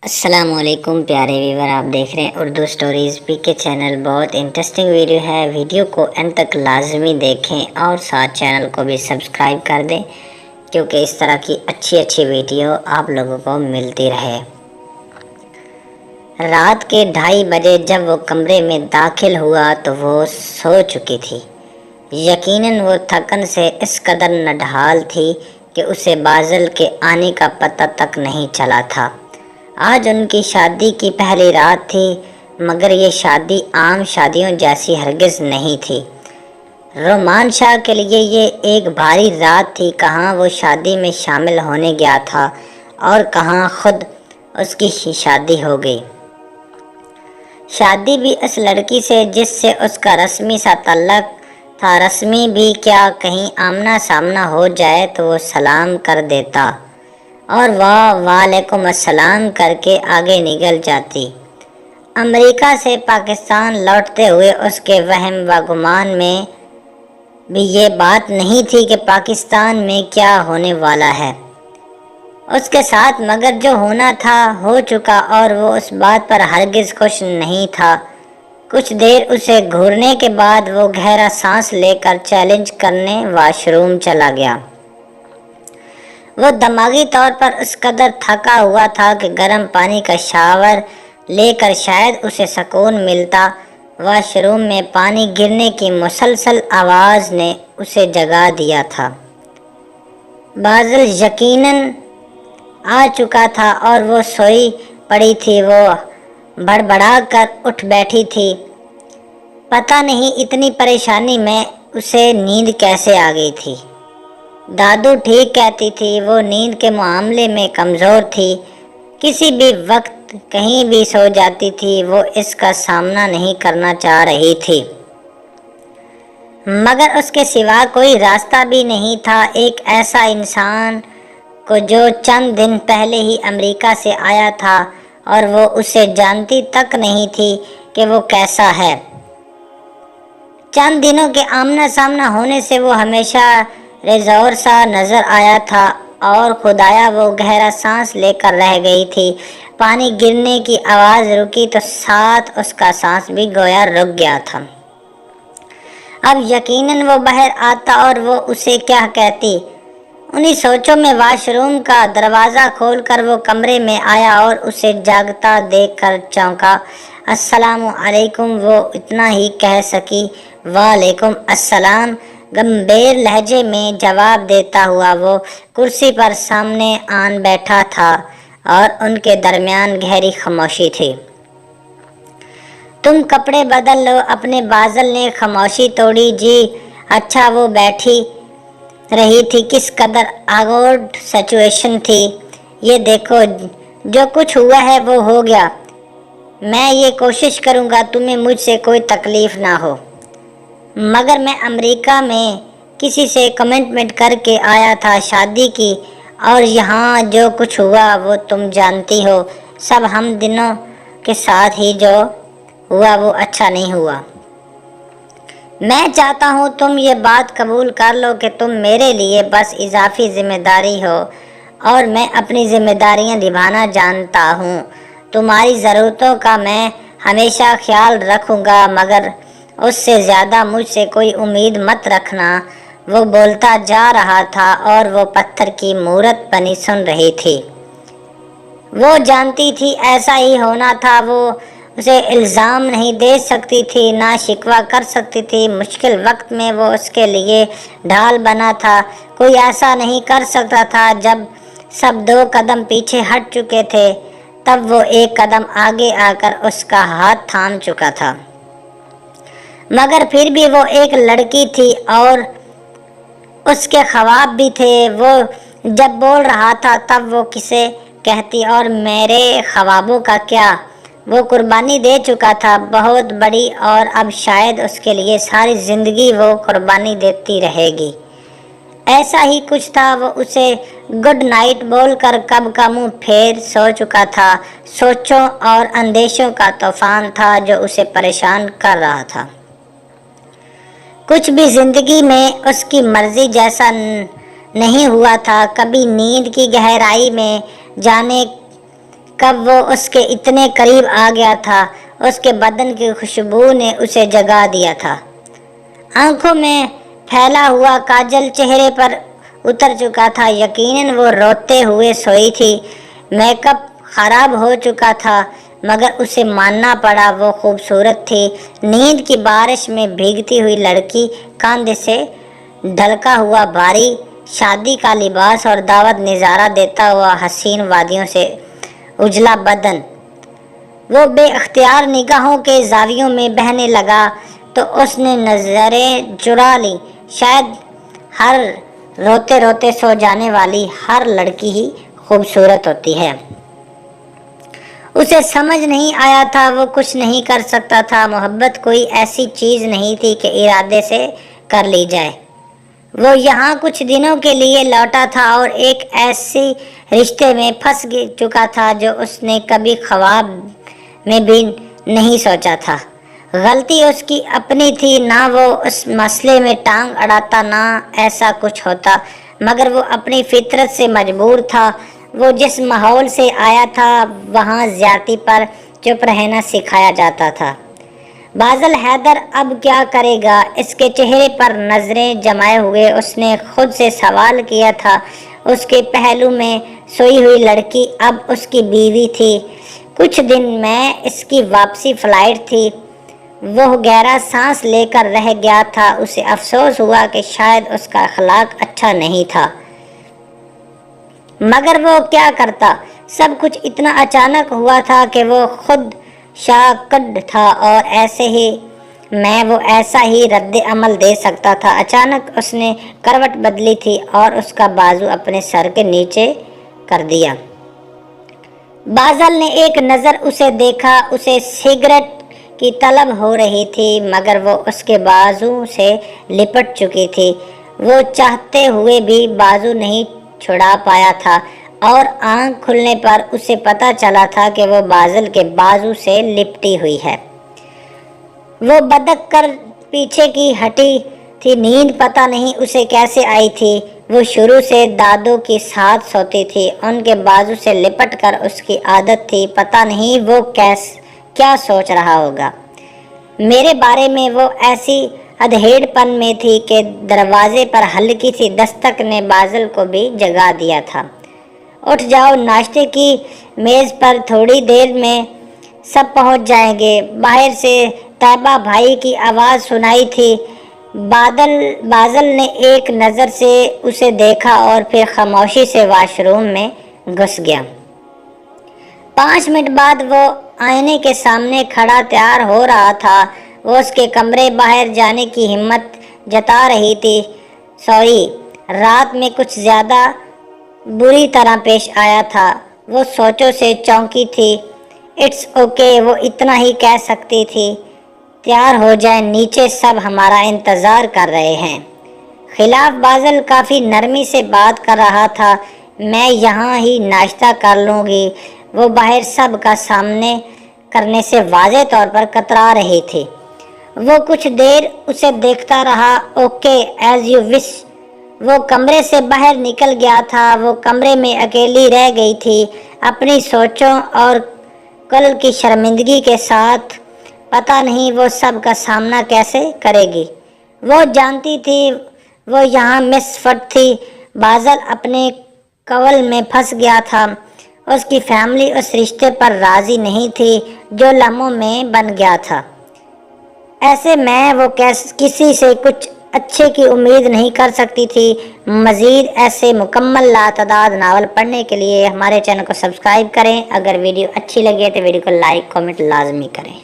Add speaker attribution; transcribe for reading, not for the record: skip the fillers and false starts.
Speaker 1: السلام علیکم پیارے ویور، آپ دیکھ رہے ہیں اردو سٹوریز پی کے چینل۔ بہت انٹرسٹنگ ویڈیو ہے، ویڈیو کو اینڈ تک لازمی دیکھیں اور ساتھ چینل کو بھی سبسکرائب کر دیں کیونکہ اس طرح کی اچھی ویڈیو آپ لوگوں کو ملتی رہے۔ رات کے 2:30 بجے جب وہ کمرے میں داخل ہوا تو وہ سو چکی تھی۔ یقیناً وہ تھکن سے اس قدر نڈھال تھی کہ اسے بازل کے آنے کا پتہ تک نہیں چلا تھا۔ آج ان کی شادی کی پہلی رات تھی، مگر یہ شادی عام شادیوں جیسی ہرگز نہیں تھی۔ رومان شاہ کے لیے یہ ایک بھاری رات تھی۔ کہاں وہ شادی میں شامل ہونے گیا تھا اور کہاں خود اس کی شادی ہو گئی۔ شادی بھی اس لڑکی سے جس سے اس کا رسمی سا تعلق تھا۔ رسمی بھی کیا، کہیں آمنا سامنا ہو جائے تو وہ سلام کر دیتا اور وہ وعلیکم السلام کر کے آگے نکل جاتی۔ امریکہ سے پاکستان لوٹتے ہوئے اس کے وہم و گمان میں بھی یہ بات نہیں تھی کہ پاکستان میں کیا ہونے والا ہے اس کے ساتھ، مگر جو ہونا تھا ہو چکا اور وہ اس بات پر ہرگز خوش نہیں تھا۔ کچھ دیر اسے گھورنے کے بعد وہ گہرا سانس لے کر چیلنج کرنے واش روم چلا گیا۔ وہ دماغی طور پر اس قدر تھکا ہوا تھا کہ گرم پانی کا شاور لے کر شاید اسے سکون ملتا۔ واش روم میں پانی گرنے کی مسلسل آواز نے اسے جگا دیا تھا۔ بازل یقیناً آ چکا تھا اور وہ سوئی پڑی تھی۔ وہ بڑبڑا کر اٹھ بیٹھی تھی۔ پتہ نہیں اتنی پریشانی میں اسے نیند کیسے آ گئی تھی۔ دادو ٹھیک کہتی تھی، وہ نیند کے معاملے میں کمزور تھی، کسی بھی وقت کہیں بھی سو جاتی تھی۔ وہ اس کا سامنا نہیں کرنا چاہ رہی تھی، مگر اس کے سوا کوئی راستہ بھی نہیں تھا۔ ایک ایسا انسان کو جو چند دن پہلے ہی امریکہ سے آیا تھا اور وہ اسے جانتی تک نہیں تھی کہ وہ کیسا ہے۔ چند دنوں کے آمنا سامنا ہونے سے وہ ہمیشہ ریزور سا نظر آیا تھا اور خدایا وہ گہرا سانس لے کر رہ گئی تھی۔ پانی گرنے کی آواز رکی تو ساتھ اس کا سانس بھی گویا رک گیا تھا۔ اب یقیناً وہ باہر آتا اور وہ اسے کیا کہتی۔ انہی سوچوں میں واش روم کا دروازہ کھول کر وہ کمرے میں آیا اور اسے جاگتا دیکھ کر چونکا۔ السلام علیکم، وہ اتنا ہی کہہ سکی۔ وعلیکم السلام، گمبھیر لہجے میں جواب دیتا ہوا وہ کرسی پر سامنے آن بیٹھا تھا اور ان کے درمیان گہری خاموشی تھی۔ تم کپڑے بدل لو اپنے، بازل نے خاموشی توڑی۔ جی اچھا، وہ بیٹھی رہی تھی۔ کس قدر آکورڈ سچویشن تھی۔ یہ دیکھو، جو کچھ ہوا ہے وہ ہو گیا۔ میں یہ کوشش کروں گا تمہیں مجھ سے کوئی تکلیف نہ ہو، مگر میں امریکہ میں کسی سے کمٹمنٹ کر کے آیا تھا شادی کی، اور یہاں جو کچھ ہوا وہ تم جانتی ہو سب۔ ہم دونوں کے ساتھ ہی جو ہوا وہ اچھا نہیں ہوا۔ میں چاہتا ہوں تم یہ بات قبول کر لو کہ تم میرے لیے بس اضافی ذمہ داری ہو اور میں اپنی ذمہ داریاں نبھانا جانتا ہوں۔ تمہاری ضرورتوں کا میں ہمیشہ خیال رکھوں گا، مگر اس سے زیادہ مجھ سے کوئی امید مت رکھنا۔ وہ بولتا جا رہا تھا اور وہ پتھر کی مورت بنی سن رہی تھی۔ وہ جانتی تھی ایسا ہی ہونا تھا۔ وہ اسے الزام نہیں دے سکتی تھی، نہ شکوہ کر سکتی تھی۔ مشکل وقت میں وہ اس کے لیے ڈھال بنا تھا۔ کوئی ایسا نہیں کر سکتا تھا۔ جب سب 2 قدم پیچھے ہٹ چکے تھے تب وہ 1 قدم آگے آ کر اس کا ہاتھ تھام چکا تھا۔ مگر پھر بھی وہ ایک لڑکی تھی اور اس کے خواب بھی تھے۔ وہ جب بول رہا تھا تب وہ کسے کہتی اور میرے خوابوں کا کیا؟ وہ قربانی دے چکا تھا بہت بڑی، اور اب شاید اس کے لیے ساری زندگی وہ قربانی دیتی رہے گی۔ ایسا ہی کچھ تھا۔ وہ اسے گڈ نائٹ بول کر کب کا منہ پھیر سو چکا تھا۔ سوچوں اور اندیشوں کا طوفان تھا جو اسے پریشان کر رہا تھا۔ کچھ بھی زندگی میں اس کی مرضی جیسا نہیں ہوا تھا۔ کبھی نیند کی گہرائی میں جانے کب وہ اس کے اتنے قریب آ گیا تھا، اس کے بدن کی خوشبو نے اسے جگا دیا تھا۔ آنکھوں میں پھیلا ہوا کاجل چہرے پر اتر چکا تھا، یقیناً وہ روتے ہوئے سوئی تھی۔ میک اپ خراب ہو چکا تھا، مگر اسے ماننا پڑا، وہ خوبصورت تھی۔ نیند کی بارش میں بھیگتی ہوئی لڑکی، کاندھے سے ڈھلکا ہوا بھاری شادی کا لباس اور دعوت نظارہ دیتا ہوا حسین وادیوں سے اجلا بدن۔ وہ بے اختیار نگاہوں کے زاویوں میں بہنے لگا تو اس نے نظریں چرا لی۔ شاید ہر روتے روتے سو جانے والی ہر لڑکی ہی خوبصورت ہوتی ہے۔ اسے سمجھ نہیں آیا تھا، وہ کچھ نہیں کر سکتا تھا۔ محبت کوئی ایسی چیز نہیں تھی کہ ارادے سے کر لی جائے۔ وہ یہاں کچھ دنوں کے لیے لوٹا تھا اور ایک ایسی رشتے میں پھنس چکا تھا جو اس نے کبھی خواب میں بھی نہیں سوچا تھا۔ غلطی اس کی اپنی تھی، نہ وہ اس مسئلے میں ٹانگ اڑاتا، نہ ایسا کچھ ہوتا، مگر وہ اپنی فطرت سے مجبور تھا۔ وہ جس ماحول سے آیا تھا وہاں زیادتی پر چپ رہنا سکھایا جاتا تھا۔ بازل حیدر اب کیا کرے گا؟ اس کے چہرے پر نظریں جمائے ہوئے اس نے خود سے سوال کیا تھا۔ اس کے پہلو میں سوئی ہوئی لڑکی اب اس کی بیوی تھی۔ کچھ دن میں اس کی واپسی فلائٹ تھی۔ وہ گہرا سانس لے کر رہ گیا تھا۔ اسے افسوس ہوا کہ شاید اس کا اخلاق اچھا نہیں تھا، مگر وہ کیا کرتا؟ سب کچھ اتنا اچانک ہوا تھا کہ وہ خود شاکڈ تھا اور ایسے ہی میں وہ ایسا ہی رد عمل دے سکتا تھا۔ اچانک اس نے کروٹ بدلی تھی اور اس کا بازو اپنے سر کے نیچے کر دیا۔ بازل نے ایک نظر اسے دیکھا۔ اسے سگریٹ کی طلب ہو رہی تھی، مگر وہ اس کے بازو سے لپٹ چکی تھی۔ وہ چاہتے ہوئے بھی بازو نہیں چھڑا پایا تھا اور آنکھ کھلنے پر اسے پتہ چلا تھا کہ وہ بازل کے بازو سے لپٹی ہوئی ہے۔ وہ بدک کر پیچھے کی ہٹی تھی۔ نیند پتہ نہیں اسے کیسے آئی تھی۔ وہ شروع سے دادوں کے ساتھ سوتی تھی، ان کے بازو سے لپٹ کر اس کی عادت تھی۔ پتہ نہیں وہ کیا سوچ رہا ہوگا میرے بارے میں۔ وہ ایسی ادھیڑ پن میں تھی کہ دروازے پر ہلکی سی دستک نے بازل کو بھی جگا دیا تھا۔ اٹھ جاؤ، ناشتے کی میز پر تھوڑی دیر میں سب پہنچ جائیں گے۔ باہر سے طیبہ بھائی کی آواز سنائی تھی۔ بازل نے ایک نظر سے اسے دیکھا اور پھر خاموشی سے واش روم میں گھس گیا۔ 5 منٹ بعد وہ آئینے کے سامنے کھڑا تیار ہو رہا تھا۔ وہ اس کے کمرے باہر جانے کی ہمت جتا رہی تھی۔ سوری، رات میں کچھ زیادہ بری طرح پیش آیا تھا۔ وہ سوچوں سے چونکی تھی۔ اٹس اوکے، وہ اتنا ہی کہہ سکتی تھی۔ تیار ہو جائیں، نیچے سب ہمارا انتظار کر رہے ہیں۔ خلاف بازل کافی نرمی سے بات کر رہا تھا۔ میں یہاں ہی ناشتہ کر لوں گی۔ وہ باہر سب کا سامنے کرنے سے واضح طور پر کترا رہی تھی۔ وہ کچھ دیر اسے دیکھتا رہا۔ Okay, as you wish. وہ کمرے سے باہر نکل گیا تھا۔ وہ کمرے میں اکیلی رہ گئی تھی، اپنی سوچوں اور کل کی شرمندگی کے ساتھ۔ پتہ نہیں وہ سب کا سامنا کیسے کرے گی۔ وہ جانتی تھی وہ یہاں مس فٹ تھی۔ بازل اپنے قول میں پھنس گیا تھا۔ اس کی فیملی اس رشتے پر راضی نہیں تھی جو لمحوں میں بن گیا تھا۔ ایسے میں وہ کسی سے کچھ اچھے کی امید نہیں کر سکتی تھی۔ مزید ایسے مکمل لاتعداد ناول پڑھنے کے لیے ہمارے چینل کو سبسکرائب کریں۔ اگر ویڈیو اچھی لگے تو ویڈیو کو لائک، کمنٹ لازمی کریں۔